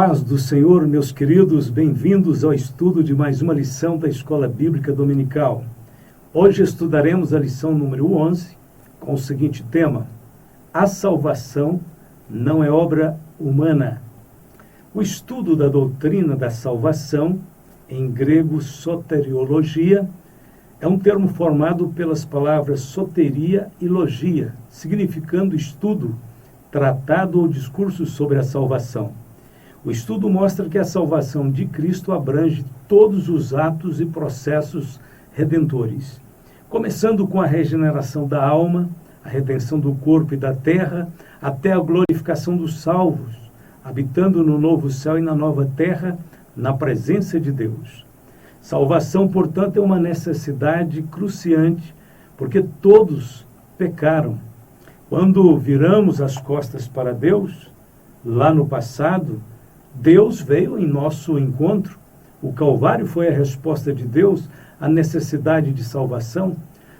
paz do Senhor, meus queridos, bem-vindos ao estudo de mais uma lição da Escola Bíblica Dominical. Hoje estudaremos a lição número 11, com o seguinte tema: a salvação não é obra humana. O estudo da doutrina da salvação, em grego soteriologia, é um termo formado pelas palavras soteria e logia, significando estudo, tratado ou discurso sobre a salvação. O estudo mostra que a salvação de Cristo abrange todos os atos e processos redentores, começando com a regeneração da alma, a redenção do corpo e da terra, até a glorificação dos salvos, habitando no novo céu e na nova terra, na presença de Deus. Salvação, portanto, é uma necessidade cruciante, porque todos pecaram. Quando viramos as costas para Deus, lá no passado, Deus veio em nosso encontro. O Calvário foi a resposta de Deus à necessidade de salvação.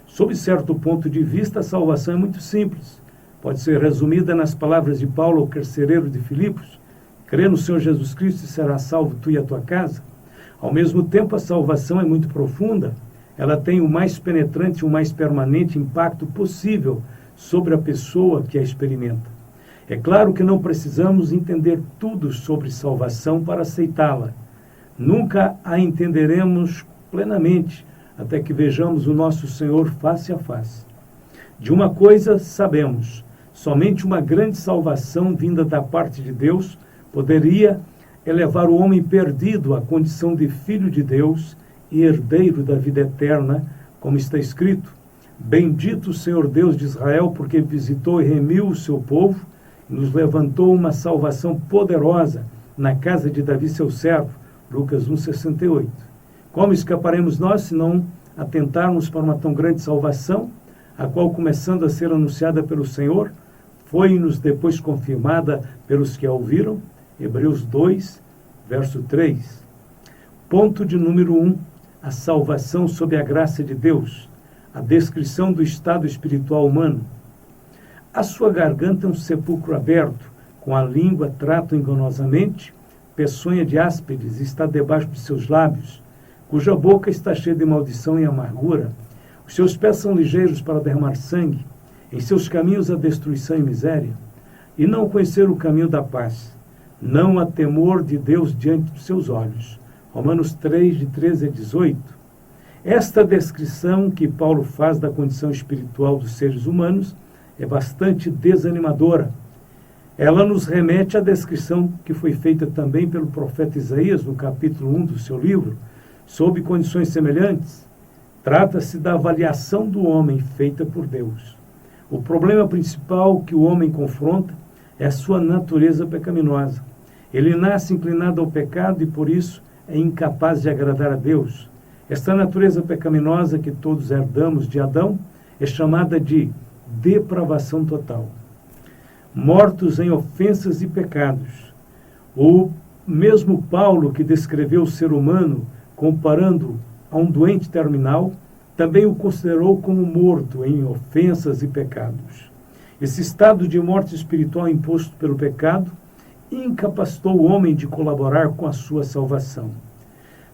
Sob certo ponto de vista, a salvação é muito simples. Pode ser resumida nas palavras de Paulo ao carcereiro de Filipos: crê no Senhor Jesus Cristo e serás salvo tu e a tua casa. Ao mesmo tempo, a salvação é muito profunda. Ela tem o mais penetrante e o mais permanente impacto possível sobre a pessoa que a experimenta. É claro que não precisamos entender tudo sobre salvação para aceitá-la. Nunca a entenderemos plenamente até que vejamos o nosso Senhor face a face. De uma coisa sabemos: somente uma grande salvação vinda da parte de Deus poderia elevar o homem perdido à condição de filho de Deus e herdeiro da vida eterna, como está escrito: bendito o Senhor Deus de Israel, porque visitou e remiu o seu povo, e nos levantou uma salvação poderosa na casa de Davi, seu servo. Lucas 1,68. Como escaparemos nós se não atentarmos para uma tão grande salvação, a qual, começando a ser anunciada pelo Senhor, foi-nos depois confirmada pelos que a ouviram? Hebreus 2, verso 3. Ponto de número 1. A salvação sob a graça de Deus. A descrição do estado espiritual humano. A sua garganta é um sepulcro aberto, com a língua trato enganosamente, peçonha de áspides está debaixo de seus lábios, cuja boca está cheia de maldição e amargura. Os seus pés são ligeiros para derramar sangue, em seus caminhos há destruição e miséria. E não conhecer o caminho da paz, não há temor de Deus diante dos seus olhos. Romanos 3, de 13 a 18. Esta descrição que Paulo faz da condição espiritual dos seres humanos é bastante desanimadora. Ela nos remete à descrição que foi feita também pelo profeta Isaías no capítulo 1 do seu livro, sob condições semelhantes. Trata-se da avaliação do homem feita por Deus. O problema principal que o homem confronta é a sua natureza pecaminosa. Ele nasce inclinado ao pecado e, por isso, é incapaz de agradar a Deus. Esta natureza pecaminosa que todos herdamos de Adão é chamada de depravação total. Mortos em ofensas e pecados. O mesmo Paulo, que descreveu o ser humano comparando a um doente terminal, também o considerou como morto em ofensas e pecados. Esse estado de morte espiritual imposto pelo pecado incapacitou o homem de colaborar com a sua salvação.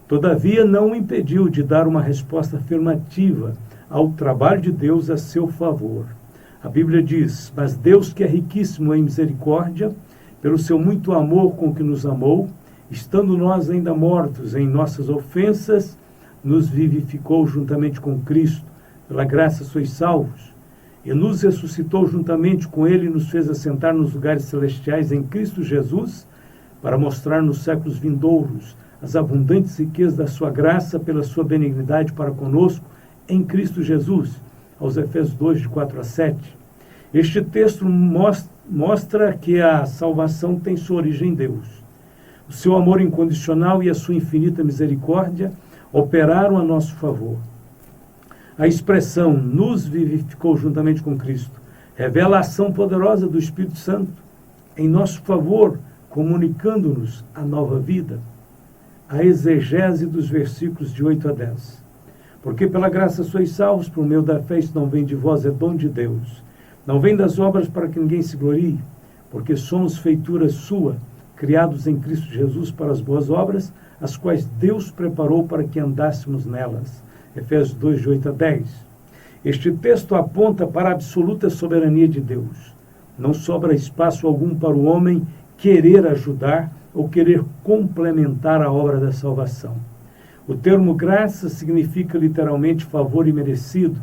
Todavia, não o impediu de dar uma resposta afirmativa ao trabalho de Deus a seu favor. A Bíblia diz: mas Deus, que é riquíssimo em misericórdia, pelo seu muito amor com que nos amou, estando nós ainda mortos em nossas ofensas, nos vivificou juntamente com Cristo. Pela graça sois salvos. E nos ressuscitou juntamente com Ele e nos fez assentar nos lugares celestiais em Cristo Jesus, para mostrar nos séculos vindouros as abundantes riquezas da sua graça pela sua benignidade para conosco em Cristo Jesus. Aos Efésios 2, de 4 a 7. Este texto mostra que a salvação tem sua origem em Deus. O seu amor incondicional e a sua infinita misericórdia operaram a nosso favor. A expressão nos vivificou juntamente com Cristo revela a ação poderosa do Espírito Santo em nosso favor, comunicando-nos a nova vida. A exegese dos versículos de 8 a 10. Porque pela graça sois salvos, por meio da fé, isso não vem de vós, é dom de Deus. Não vem das obras para que ninguém se glorie, porque somos feitura sua, criados em Cristo Jesus para as boas obras, as quais Deus preparou para que andássemos nelas. Efésios 2, de 8 a 10. Este texto aponta para a absoluta soberania de Deus. Não sobra espaço algum para o homem querer ajudar ou querer complementar a obra da salvação. O termo graça significa literalmente favor imerecido,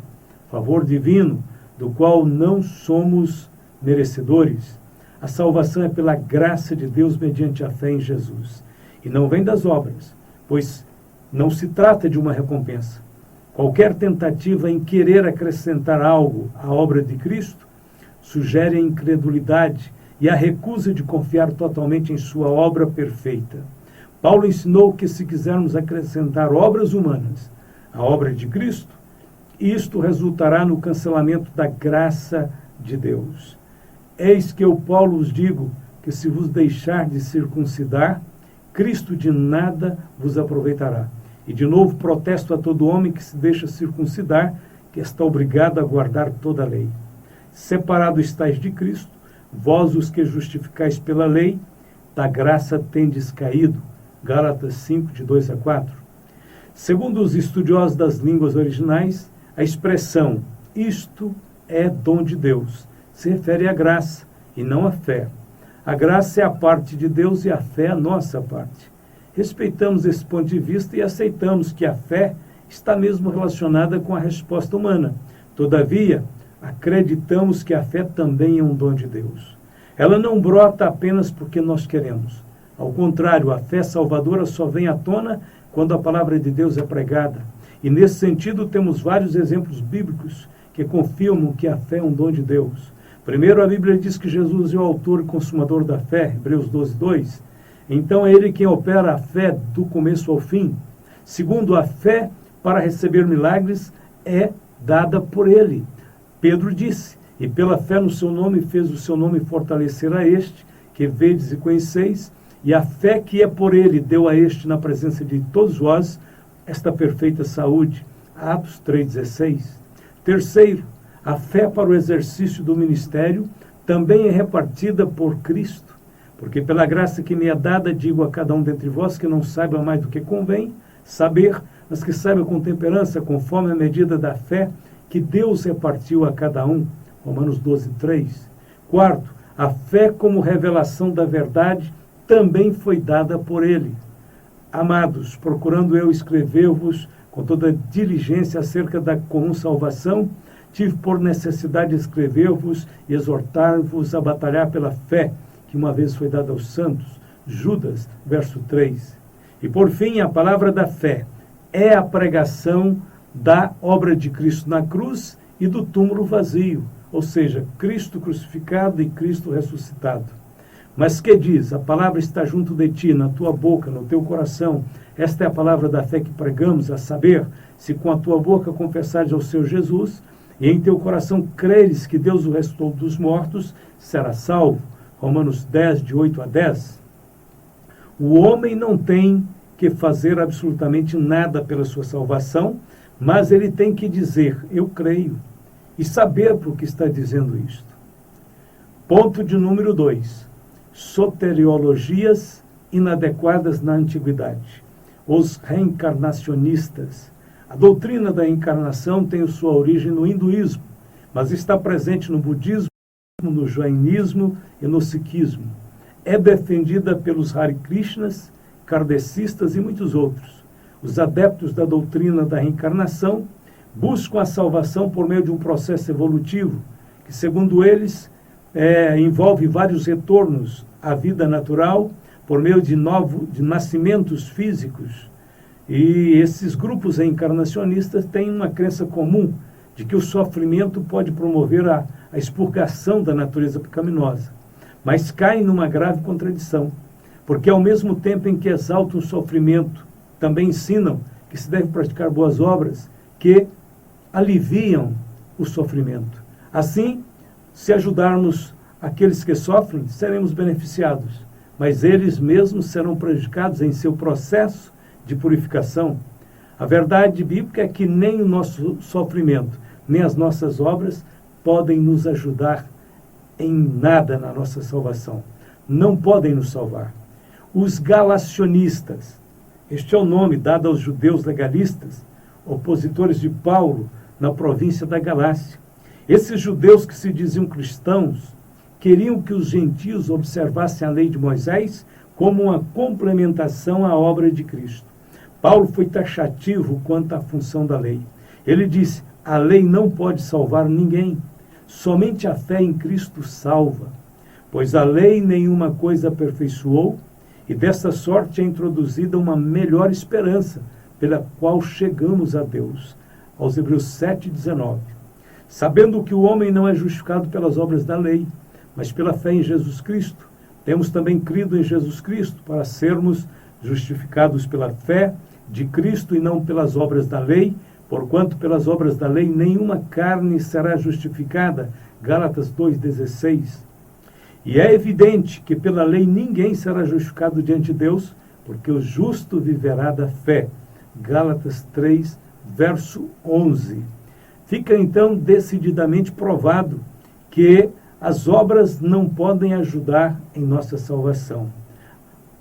favor divino, do qual não somos merecedores. A salvação é pela graça de Deus mediante a fé em Jesus. E não vem das obras, pois não se trata de uma recompensa. Qualquer tentativa em querer acrescentar algo à obra de Cristo sugere a incredulidade e a recusa de confiar totalmente em sua obra perfeita. Paulo ensinou que se quisermos acrescentar obras humanas à obra de Cristo, isto resultará no cancelamento da graça de Deus. Eis que eu, Paulo, vos digo que se vos deixar de circuncidar, Cristo de nada vos aproveitará. E de novo protesto a todo homem que se deixa circuncidar, que está obrigado a guardar toda a lei. Separados estáis de Cristo, vós os que justificais pela lei, da graça tendes caído. Gálatas 5, de 2 a 4. Segundo os estudiosos das línguas originais, a expressão isto é dom de Deus se refere à graça e não à fé. A graça é a parte de Deus e a fé é a nossa parte. Respeitamos esse ponto de vista e aceitamos que a fé está mesmo relacionada com a resposta humana. Todavia, acreditamos que a fé também é um dom de Deus. Ela não brota apenas porque nós queremos. Ao contrário, a fé salvadora só vem à tona quando a palavra de Deus é pregada. E nesse sentido temos vários exemplos bíblicos que confirmam que a fé é um dom de Deus. Primeiro, a Bíblia diz que Jesus é o autor e consumador da fé, Hebreus 12, 2. Então é Ele quem opera a fé do começo ao fim. Segundo, a fé para receber milagres é dada por Ele. Pedro disse, e pela fé no seu nome fez o seu nome fortalecer a este, que vedes e conheceis, e a fé que é por Ele deu a este na presença de todos vós esta perfeita saúde. Atos 3,16. Terceiro, a fé para o exercício do ministério também é repartida por Cristo, porque pela graça que me é dada, digo a cada um dentre vós que não saiba mais do que convém saber, mas que saiba com temperança, conforme a medida da fé que Deus repartiu a cada um. Romanos 12, 3. Quarto, a fé como revelação da verdade também foi dada por Ele. Amados, procurando eu escrever-vos com toda diligência acerca da comum salvação, tive por necessidade de escrever-vos e exortar-vos a batalhar pela fé que uma vez foi dada aos santos. Judas, verso 3. E por fim, a palavra da fé é a pregação da obra de Cristo na cruz e do túmulo vazio, ou seja, Cristo crucificado e Cristo ressuscitado. Mas que diz? A palavra está junto de ti, na tua boca, no teu coração. Esta é a palavra da fé que pregamos, a saber, se com a tua boca confessares ao Senhor Jesus e em teu coração creres que Deus o ressuscitou dos mortos, será salvo. Romanos 10, de 8 a 10. O homem não tem que fazer absolutamente nada pela sua salvação, mas ele tem que dizer, eu creio, e saber por que está dizendo isto. Ponto de número 2. Soteriologias inadequadas na antiguidade. Os reencarnacionistas. A doutrina da encarnação tem sua origem no hinduísmo, mas está presente no budismo, no jainismo e no sikhismo. É defendida pelos Hare Krishnas, kardecistas e muitos outros. Os adeptos da doutrina da reencarnação buscam a salvação por meio de um processo evolutivo, que, segundo eles, envolve vários retornos à vida natural por meio de nascimentos físicos. E esses grupos reencarnacionistas têm uma crença comum de que o sofrimento pode promover a expurgação da natureza pecaminosa, mas caem numa grave contradição, porque ao mesmo tempo em que exaltam o sofrimento, também ensinam que se deve praticar boas obras que aliviam o sofrimento. Assim, se ajudarmos aqueles que sofrem, seremos beneficiados, mas eles mesmos serão prejudicados em seu processo de purificação. A verdade bíblica é que nem o nosso sofrimento, nem as nossas obras podem nos ajudar em nada na nossa salvação. Não podem nos salvar. os galacionistas. Este é o nome dado aos judeus legalistas, opositores de Paulo na província da Galácia. Esses judeus que se diziam cristãos queriam que os gentios observassem a lei de Moisés como uma complementação à obra de Cristo. Paulo foi taxativo quanto à função da lei. Ele disse: a lei não pode salvar ninguém, somente a fé em Cristo salva, pois a lei nenhuma coisa aperfeiçoou, e desta sorte é introduzida uma melhor esperança, pela qual chegamos a Deus. Aos Hebreus 7,19. Sabendo que o homem não é justificado pelas obras da lei, mas pela fé em Jesus Cristo, temos também crido em Jesus Cristo para sermos justificados pela fé de Cristo e não pelas obras da lei, porquanto pelas obras da lei nenhuma carne será justificada. Gálatas 2,16. E é evidente que pela lei ninguém será justificado diante de Deus, porque o justo viverá da fé. Gálatas 3, verso 11. Fica então decididamente provado que as obras não podem ajudar em nossa salvação.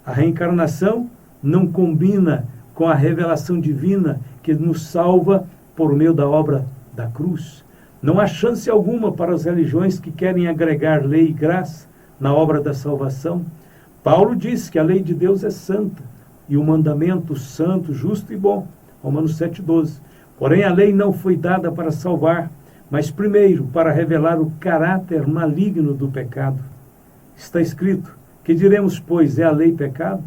A reencarnação não combina com a revelação divina que nos salva por meio da obra da cruz. Não há chance alguma para as religiões que querem agregar lei e graça na obra da salvação. Paulo diz que a lei de Deus é santa e o mandamento santo, justo e bom. Romanos 7,12. Porém, a lei não foi dada para salvar, mas primeiro para revelar o caráter maligno do pecado. Está escrito: que diremos, pois, é a lei pecado?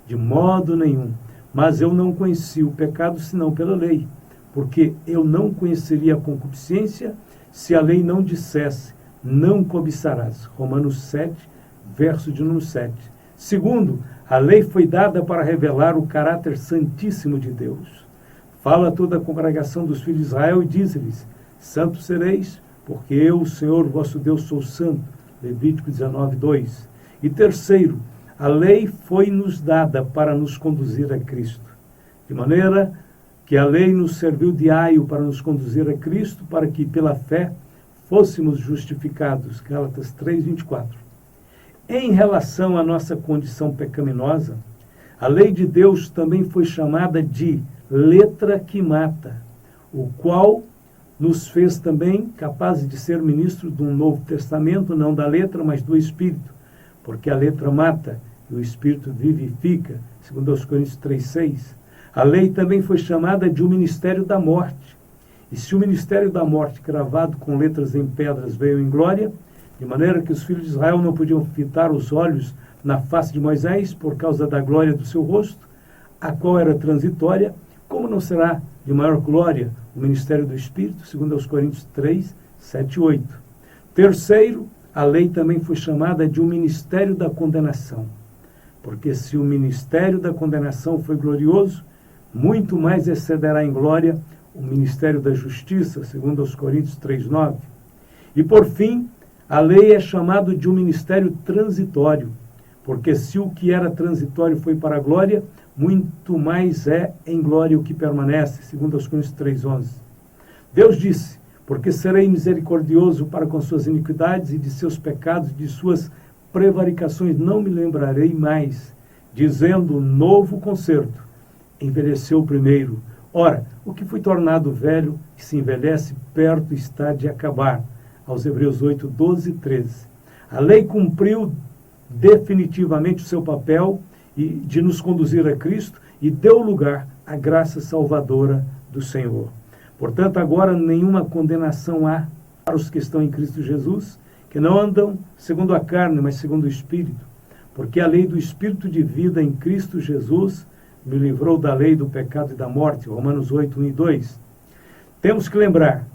De modo nenhum. Mas eu não conheci o pecado senão pela lei, porque eu não conheceria a concupiscência se a lei não dissesse: não cobiçarás. Romanos 7, verso de número 7. Segundo, a lei foi dada para revelar o caráter santíssimo de Deus. Fala a toda a congregação dos filhos de Israel e diz-lhes: santos sereis, porque eu, o Senhor, vosso Deus, sou santo. Levítico 19, 2. E terceiro, a lei foi-nos dada para nos conduzir a Cristo. De maneira que a lei nos serviu de aio para nos conduzir a Cristo, para que, pela fé, fôssemos justificados. Gálatas 3, 24. Em relação à nossa condição pecaminosa, a lei de Deus também foi chamada de letra que mata, o qual nos fez também capazes de ser ministros de um novo testamento, não da letra, mas do Espírito, porque a letra mata e o Espírito vivifica, segundo aos Coríntios 3,6. A lei também foi chamada de o ministério da morte. E se o ministério da morte, cravado com letras em pedras, veio em glória, de maneira que os filhos de Israel não podiam fitar os olhos na face de Moisés por causa da glória do seu rosto, a qual era transitória, como não será de maior glória o ministério do Espírito, segundo aos Coríntios 3, 7 e 8. Terceiro, a lei também foi chamada de o ministério da condenação, porque se o ministério da condenação foi glorioso, muito mais excederá em glória o ministério da justiça, segundo aos Coríntios 3, 9. E por fim, a lei é chamada de um ministério transitório, porque se o que era transitório foi para a glória, muito mais é em glória o que permanece, segundo aos Coríntios 3:11. Deus disse: porque serei misericordioso para com suas iniquidades e de seus pecados e de suas prevaricações não me lembrarei mais, dizendo: novo concerto, envelheceu o primeiro. Ora, o que foi tornado velho, que se envelhece, perto está de acabar. Aos Hebreus 8, 12 e 13. A lei cumpriu definitivamente o seu papel de nos conduzir a Cristo e deu lugar à graça salvadora do Senhor. Portanto, agora nenhuma condenação há para os que estão em Cristo Jesus, que não andam segundo a carne, mas segundo o Espírito. Porque a lei do Espírito de vida em Cristo Jesus me livrou da lei do pecado e da morte. Romanos 8, 1 e 2. Temos que lembrar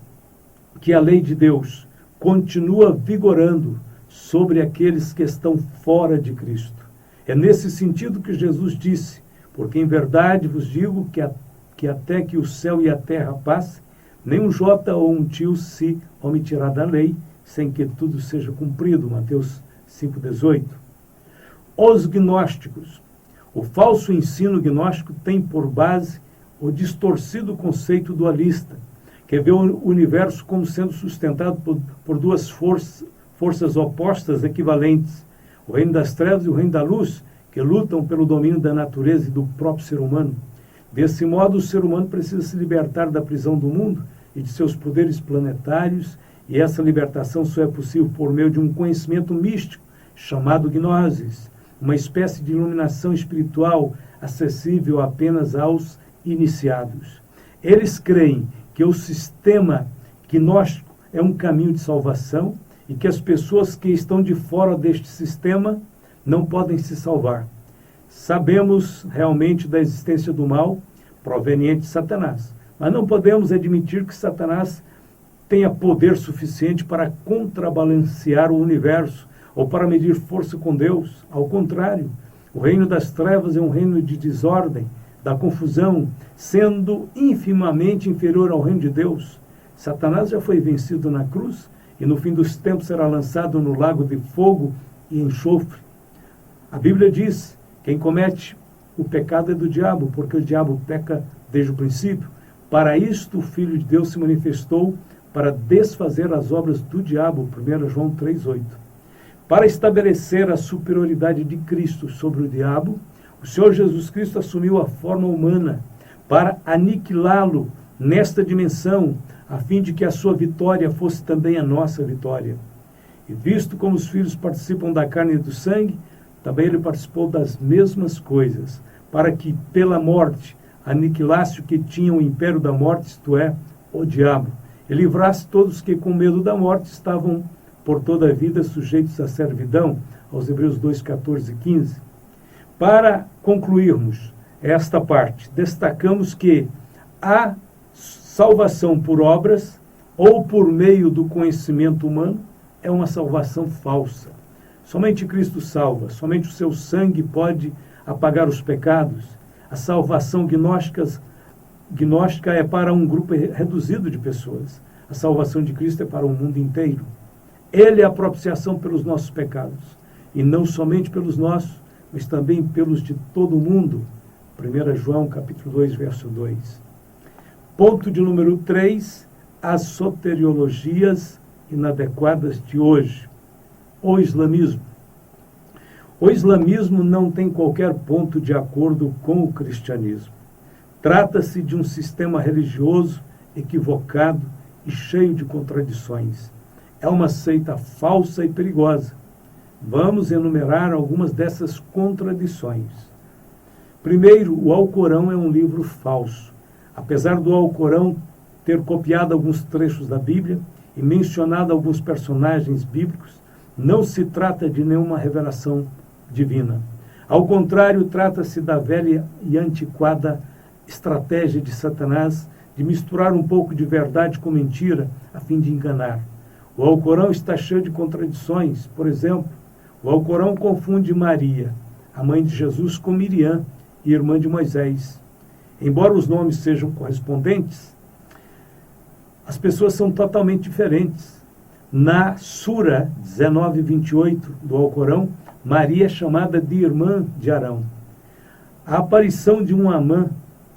que a lei de Deus continua vigorando sobre aqueles que estão fora de Cristo. É nesse sentido que Jesus disse: porque em verdade vos digo que até que o céu e a terra passem, nem um jota ou um tio se omitirá da lei, sem que tudo seja cumprido. Mateus 5,18. Os gnósticos. O falso ensino gnóstico tem por base o distorcido conceito dualista, que vê o universo como sendo sustentado por duas forças opostas equivalentes, o reino das trevas e o reino da luz, que lutam pelo domínio da natureza e do próprio ser humano. Desse modo, o ser humano precisa se libertar da prisão do mundo e de seus poderes planetários, e essa libertação só é possível por meio de um conhecimento místico chamado gnosis, uma espécie de iluminação espiritual acessível apenas aos iniciados. Eles creem que o sistema gnóstico é um caminho de salvação e que as pessoas que estão de fora deste sistema não podem se salvar. Sabemos realmente da existência do mal proveniente de Satanás, mas não podemos admitir que Satanás tenha poder suficiente para contrabalancear o universo ou para medir força com Deus. Ao contrário, o reino das trevas é um reino de desordem, da confusão, sendo infimamente inferior ao reino de Deus. Satanás já foi vencido na cruz e no fim dos tempos será lançado no lago de fogo e enxofre. A Bíblia diz: quem comete o pecado é do diabo, porque o diabo peca desde o princípio. Para isto o Filho de Deus se manifestou, para desfazer as obras do diabo, 1 João 3,8. Para estabelecer a superioridade de Cristo sobre o diabo, o Senhor Jesus Cristo assumiu a forma humana para aniquilá-lo nesta dimensão, a fim de que a sua vitória fosse também a nossa vitória. E visto como os filhos participam da carne e do sangue, também ele participou das mesmas coisas, para que pela morte aniquilasse o que tinha o império da morte, isto é, o diabo, e livrasse todos que com medo da morte estavam por toda a vida sujeitos à servidão, aos Hebreus 2, 14 e 15. Para concluirmos esta parte, destacamos que a salvação por obras ou por meio do conhecimento humano é uma salvação falsa. Somente Cristo salva, somente o seu sangue pode apagar os pecados. A salvação gnóstica é para um grupo reduzido de pessoas. A salvação de Cristo é para o mundo inteiro. Ele é a propiciação pelos nossos pecados, e não somente pelos nossos, mas também pelos de todo o mundo. 1 João, capítulo 2, verso 2. Ponto de número 3, as soteriologias inadequadas de hoje. O islamismo. O islamismo não tem qualquer ponto de acordo com o cristianismo. Trata-se de um sistema religioso equivocado e cheio de contradições. É uma seita falsa e perigosa. Vamos enumerar algumas dessas contradições. Primeiro, o Alcorão é um livro falso. Apesar do Alcorão ter copiado alguns trechos da Bíblia e mencionado alguns personagens bíblicos, não se trata de nenhuma revelação divina. Ao contrário, trata-se da velha e antiquada estratégia de Satanás de misturar um pouco de verdade com mentira a fim de enganar. O Alcorão está cheio de contradições. Por exemplo, o Alcorão confunde Maria, a mãe de Jesus, com Miriam, irmã de Moisés. Embora os nomes sejam correspondentes, as pessoas são totalmente diferentes. Na Sura 19:28 do Alcorão, Maria é chamada de irmã de Arão. A aparição de um Amã,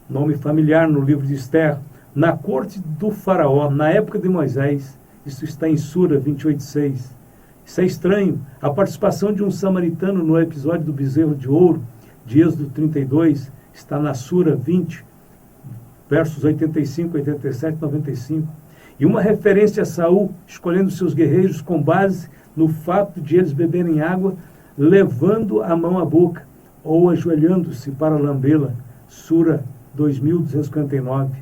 nome familiar no livro de Esther, na corte do faraó, na época de Moisés, isso está em Sura 28:6. Isso é estranho. A participação de um samaritano no episódio do bezerro de ouro, de Êxodo 32, está na Sura 20, versos 85, 87 e 95. E uma referência a Saul escolhendo seus guerreiros com base no fato de eles beberem água, levando a mão à boca, ou ajoelhando-se para lambê-la. Sura 2249.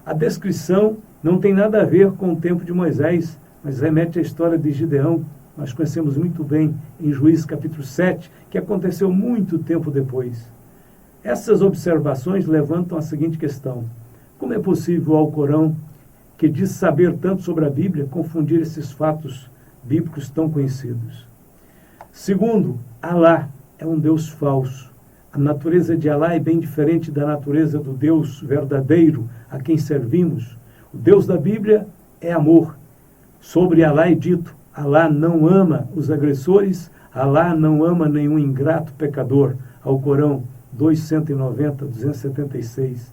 A descrição não tem nada a ver com o tempo de Moisés, mas remete à história de Gideão. Nós conhecemos muito bem em Juízes capítulo 7, que aconteceu muito tempo depois. Essas observações levantam a seguinte questão: como é possível o Alcorão, que diz saber tanto sobre a Bíblia, confundir esses fatos bíblicos tão conhecidos? Segundo, Alá é um Deus falso. A natureza de Alá é bem diferente da natureza do Deus verdadeiro a quem servimos. O Deus da Bíblia é amor. Sobre Alá é dito: Alá não ama os agressores, Alá não ama nenhum ingrato pecador. Alcorão 290, 276.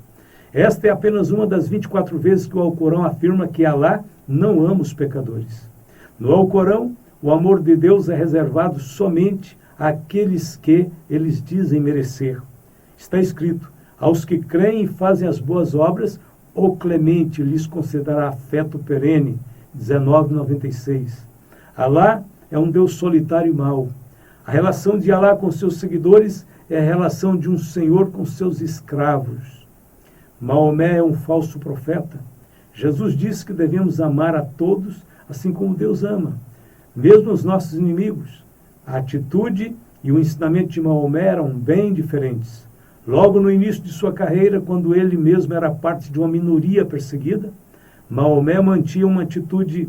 Esta é apenas uma das 24 vezes que o Alcorão afirma que Alá não ama os pecadores. No Alcorão, o amor de Deus é reservado somente àqueles que eles dizem merecer. Está escrito: aos que creem e fazem as boas obras, o Clemente lhes concederá afeto perene. 19:96. Alá é um Deus solitário e mau. A relação de Alá com seus seguidores é a relação de um senhor com seus escravos. Maomé é um falso profeta. Jesus disse que devemos amar a todos, assim como Deus ama, mesmo os nossos inimigos. A atitude e o ensinamento de Maomé eram bem diferentes. Logo no início de sua carreira, quando ele mesmo era parte de uma minoria perseguida, Maomé mantinha uma atitude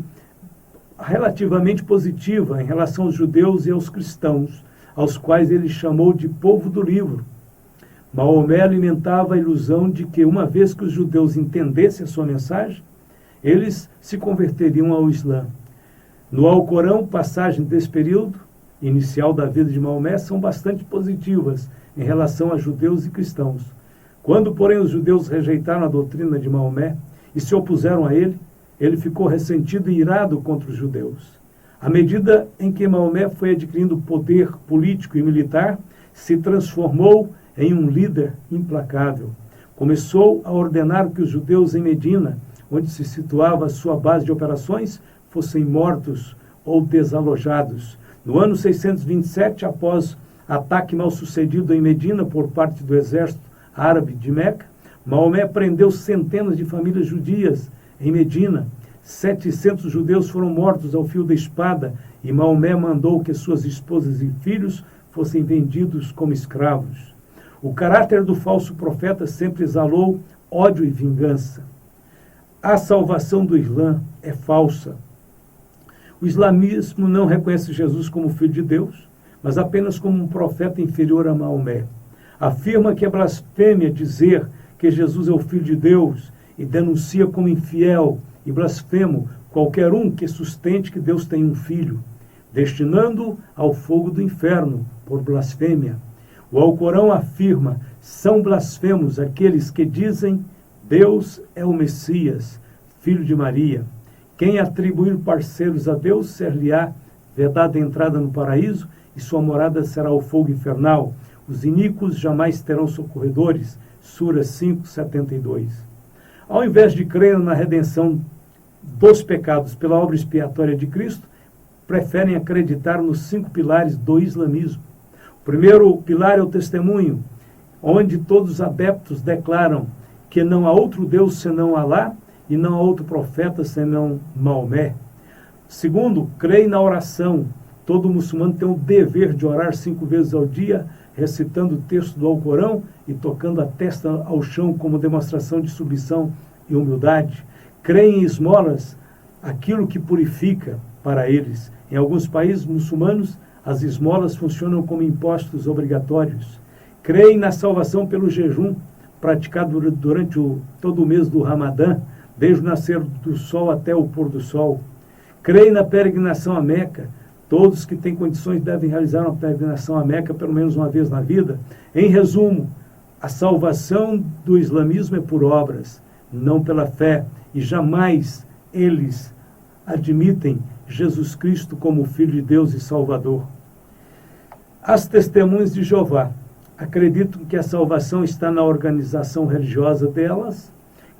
relativamente positiva em relação aos judeus e aos cristãos, aos quais ele chamou de povo do livro. Maomé alimentava a ilusão de que, uma vez que os judeus entendessem a sua mensagem, eles se converteriam ao Islã. No Alcorão, passagens desse período inicial da vida de Maomé são bastante positivas em relação a judeus e cristãos. Quando, porém, os judeus rejeitaram a doutrina de Maomé e se opuseram a ele, ele ficou ressentido e irado contra os judeus. À medida em que Maomé foi adquirindo poder político e militar, se transformou em um líder implacável. Começou a ordenar que os judeus em Medina, onde se situava a sua base de operações, fossem mortos ou desalojados. No ano 627, após ataque mal sucedido em Medina por parte do exército árabe de Meca, Maomé prendeu centenas de famílias judias em Medina. 700 judeus foram mortos ao fio da espada e Maomé mandou que suas esposas e filhos fossem vendidos como escravos. O caráter do falso profeta sempre exalou ódio e vingança. A salvação do Islã é falsa. O islamismo não reconhece Jesus como filho de Deus, mas apenas como um profeta inferior a Maomé. Afirma que é blasfêmia dizer que Jesus é o filho de Deus e denuncia como infiel e blasfemo qualquer um que sustente que Deus tem um filho, destinando-o ao fogo do inferno por blasfêmia. O Alcorão afirma: são blasfemos aqueles que dizem Deus é o Messias, filho de Maria. Quem atribuir parceiros a Deus, ser-lhe-á vedada a entrada no paraíso e sua morada será o fogo infernal. Os iníquos jamais terão socorredores. Sura 5:72. Ao invés de crer na redenção dos pecados pela obra expiatória de Cristo, preferem acreditar nos 5 pilares do islamismo. O primeiro pilar é o testemunho, onde todos os adeptos declaram que não há outro Deus senão Alá e não há outro profeta senão Maomé. Segundo, creem na oração. Todo muçulmano tem o dever de orar 5 vezes ao dia, recitando o texto do Alcorão e tocando a testa ao chão como demonstração de submissão e humildade. Creem em esmolas, aquilo que purifica para eles. Em alguns países muçulmanos, as esmolas funcionam como impostos obrigatórios. Creem na salvação pelo jejum, praticado durante todo o mês do Ramadã, desde o nascer do sol até o pôr do sol. Creem na peregrinação a Meca. Todos que têm condições devem realizar uma peregrinação a Meca pelo menos uma vez na vida. Em resumo, a salvação do islamismo é por obras, não pela fé, e jamais eles admitem Jesus Cristo como Filho de Deus e Salvador. As testemunhas de Jeová acreditam que a salvação está na organização religiosa delas,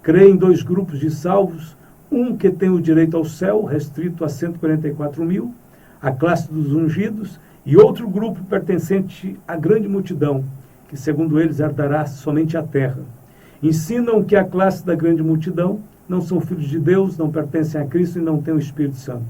creem em 2 grupos de salvos, um que tem o direito ao céu, restrito a 144 mil, a classe dos ungidos, e outro grupo pertencente à grande multidão, que segundo eles herdará somente a terra. Ensinam que a classe da grande multidão não são filhos de Deus, não pertencem a Cristo e não têm o Espírito Santo.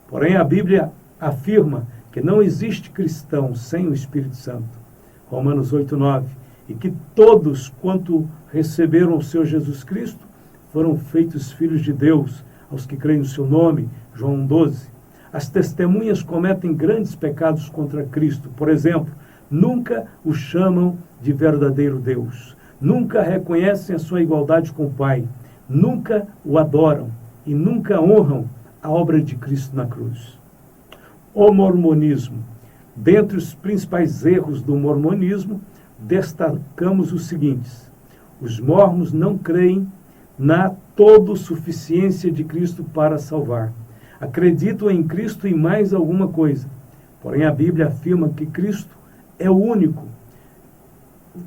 Porém, a Bíblia afirma que não existe cristão sem o Espírito Santo. Romanos 8:9. E que todos quanto receberam o Senhor Jesus Cristo foram feitos filhos de Deus, aos que creem no seu nome. João 12. As testemunhas cometem grandes pecados contra Cristo. Por exemplo, nunca o chamam de verdadeiro Deus. Nunca reconhecem a sua igualdade com o Pai. Nunca o adoram e nunca honram a obra de Cristo na cruz. O mormonismo. Dentre os principais erros do mormonismo, destacamos os seguintes: os mormons não creem na autossuficiência de Cristo para salvar. Acreditam em Cristo e mais alguma coisa. Porém, a Bíblia afirma que Cristo é o único,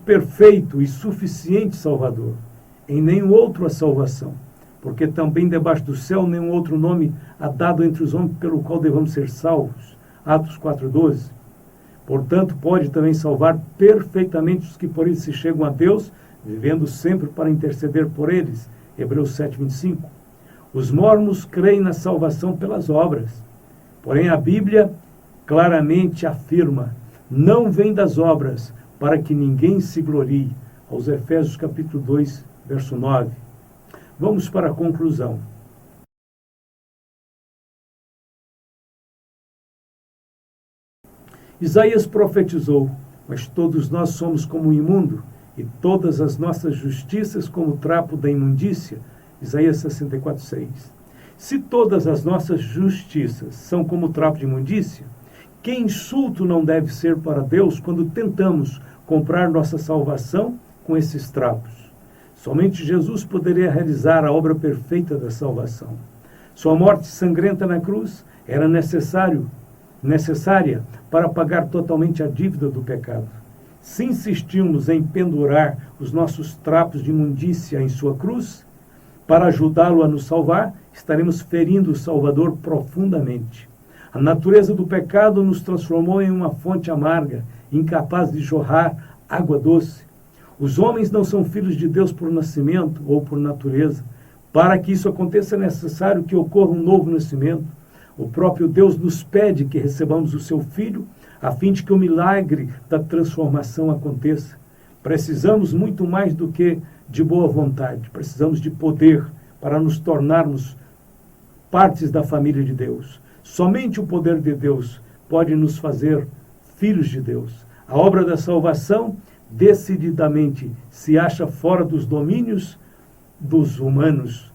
perfeito e suficiente Salvador. Em nenhum outro há salvação, porque também debaixo do céu nenhum outro nome há dado entre os homens pelo qual devamos ser salvos. Atos 4,12. Portanto, pode também salvar perfeitamente os que por ele se chegam a Deus, vivendo sempre para interceder por eles. Hebreus 7,25. Os mormons creem na salvação pelas obras. Porém, a Bíblia claramente afirma: não vem das obras, para que ninguém se glorie. Aos Efésios capítulo 2, verso 9. Vamos para a conclusão. Isaías profetizou: mas todos nós somos como o imundo, e todas as nossas justiças como o trapo da imundícia. Isaías 64,6. Se todas as nossas justiças são como o trapo de imundícia, que insulto não deve ser para Deus quando tentamos comprar nossa salvação com esses trapos? Somente Jesus poderia realizar a obra perfeita da salvação. Sua morte sangrenta na cruz era necessária para pagar totalmente a dívida do pecado. Se insistirmos em pendurar os nossos trapos de imundícia em sua cruz, para ajudá-lo a nos salvar, estaremos ferindo o Salvador profundamente. A natureza do pecado nos transformou em uma fonte amarga, incapaz de jorrar água doce. Os homens não são filhos de Deus por nascimento ou por natureza. Para que isso aconteça, é necessário que ocorra um novo nascimento. O próprio Deus nos pede que recebamos o seu Filho, a fim de que o milagre da transformação aconteça. Precisamos muito mais do que de boa vontade. Precisamos de poder para nos tornarmos partes da família de Deus. Somente o poder de Deus pode nos fazer filhos de Deus. A obra da salvação decididamente se acha fora dos domínios dos humanos.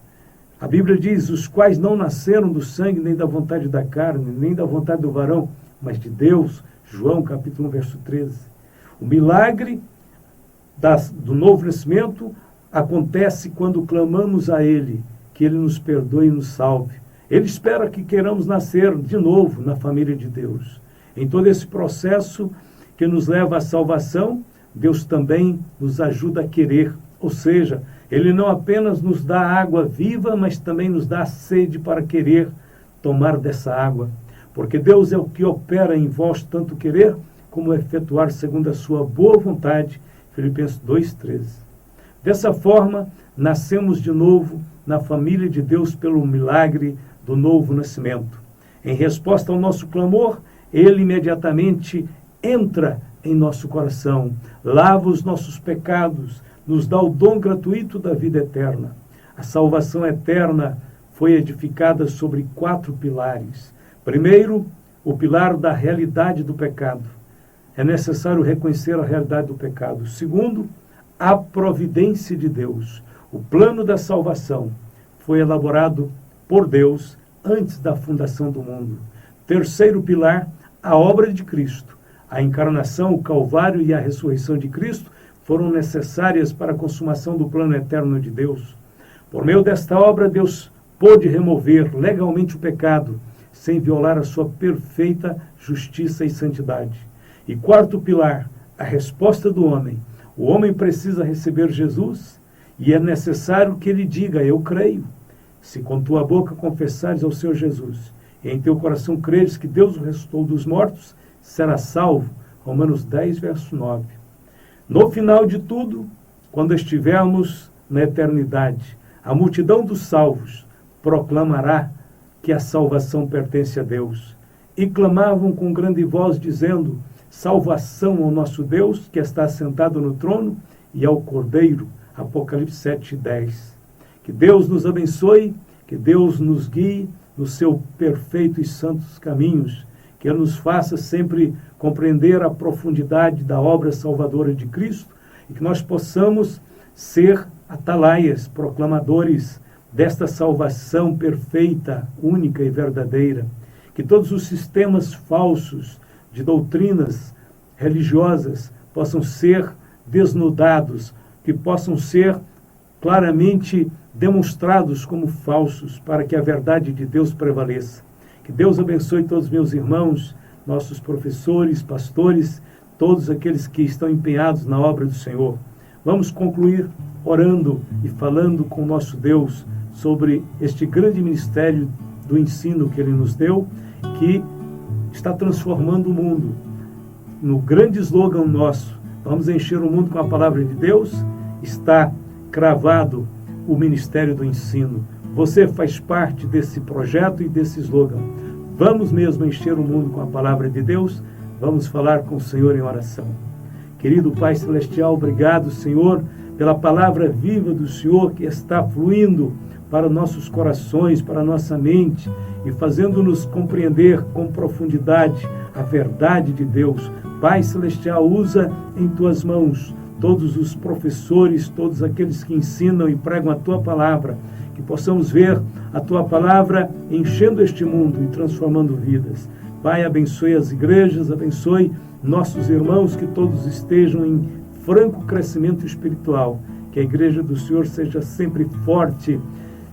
A Bíblia diz: os quais não nasceram do sangue, nem da vontade da carne, nem da vontade do varão, mas de Deus. João capítulo 1, verso 13. O milagre do novo nascimento acontece quando clamamos a Ele, que Ele nos perdoe e nos salve. Ele espera que queiramos nascer de novo na família de Deus. Em todo esse processo que nos leva à salvação, Deus também nos ajuda a querer. Ou seja, Ele não apenas nos dá água viva, mas também nos dá sede para querer tomar dessa água. Porque Deus é o que opera em vós tanto querer como efetuar segundo a sua boa vontade. Filipenses 2,13. Dessa forma, nascemos de novo na família de Deus pelo milagre do novo nascimento. Em resposta ao nosso clamor, Ele imediatamente entra em nosso coração, lava os nossos pecados, nos dá o dom gratuito da vida eterna. A salvação eterna foi edificada sobre 4 pilares. Primeiro, o pilar da realidade do pecado. É necessário reconhecer a realidade do pecado. Segundo, a providência de Deus. O plano da salvação foi elaborado por Deus antes da fundação do mundo. Terceiro pilar, a obra de Cristo. A encarnação, o Calvário e a ressurreição de Cristo foram necessárias para a consumação do plano eterno de Deus. Por meio desta obra, Deus pôde remover legalmente o pecado, sem violar a sua perfeita justiça e santidade. E quarto pilar, a resposta do homem. O homem precisa receber Jesus e é necessário que ele diga: eu creio. Se com tua boca confessares ao Senhor Jesus e em teu coração creres que Deus o ressuscitou dos mortos, será salvo. Romanos 10, verso 9. No final de tudo, quando estivermos na eternidade, a multidão dos salvos proclamará que a salvação pertence a Deus. E clamavam com grande voz, dizendo: salvação ao nosso Deus, que está sentado no trono, e ao Cordeiro. Apocalipse 7, 10. Que Deus nos abençoe, que Deus nos guie no seu perfeito e santos caminhos, que Ele nos faça sempre compreender a profundidade da obra salvadora de Cristo e que nós possamos ser atalaias, proclamadores desta salvação perfeita, única e verdadeira. Que todos os sistemas falsos de doutrinas religiosas possam ser desnudados, que possam ser claramente demonstrados como falsos, para que a verdade de Deus prevaleça. Que Deus abençoe todos os meus irmãos nossos professores, pastores, todos aqueles que estão empenhados na obra do Senhor. Vamos concluir orando e falando com o nosso Deus sobre este grande ministério do ensino que Ele nos deu, que está transformando o mundo. No grande slogan nosso, vamos encher o mundo com a palavra de Deus, está cravado o ministério do ensino. Você faz parte desse projeto e desse slogan. Vamos mesmo encher o mundo com a palavra de Deus? Vamos falar com o Senhor em oração. Querido Pai Celestial, obrigado, Senhor, pela palavra viva do Senhor que está fluindo para nossos corações, para nossa mente e fazendo-nos compreender com profundidade a verdade de Deus. Pai Celestial, usa em Tuas mãos todos os professores, todos aqueles que ensinam e pregam a Tua palavra, que possamos ver a Tua palavra enchendo este mundo e transformando vidas. Pai, abençoe as igrejas, abençoe nossos irmãos, que todos estejam em franco crescimento espiritual, que a igreja do Senhor seja sempre forte,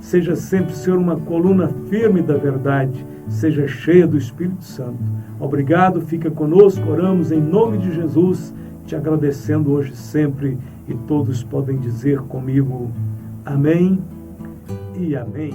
seja sempre, Senhor, uma coluna firme da verdade, seja cheia do Espírito Santo. Obrigado, fica conosco, oramos em nome de Jesus, te agradecendo hoje e sempre, e todos podem dizer comigo, amém e amém.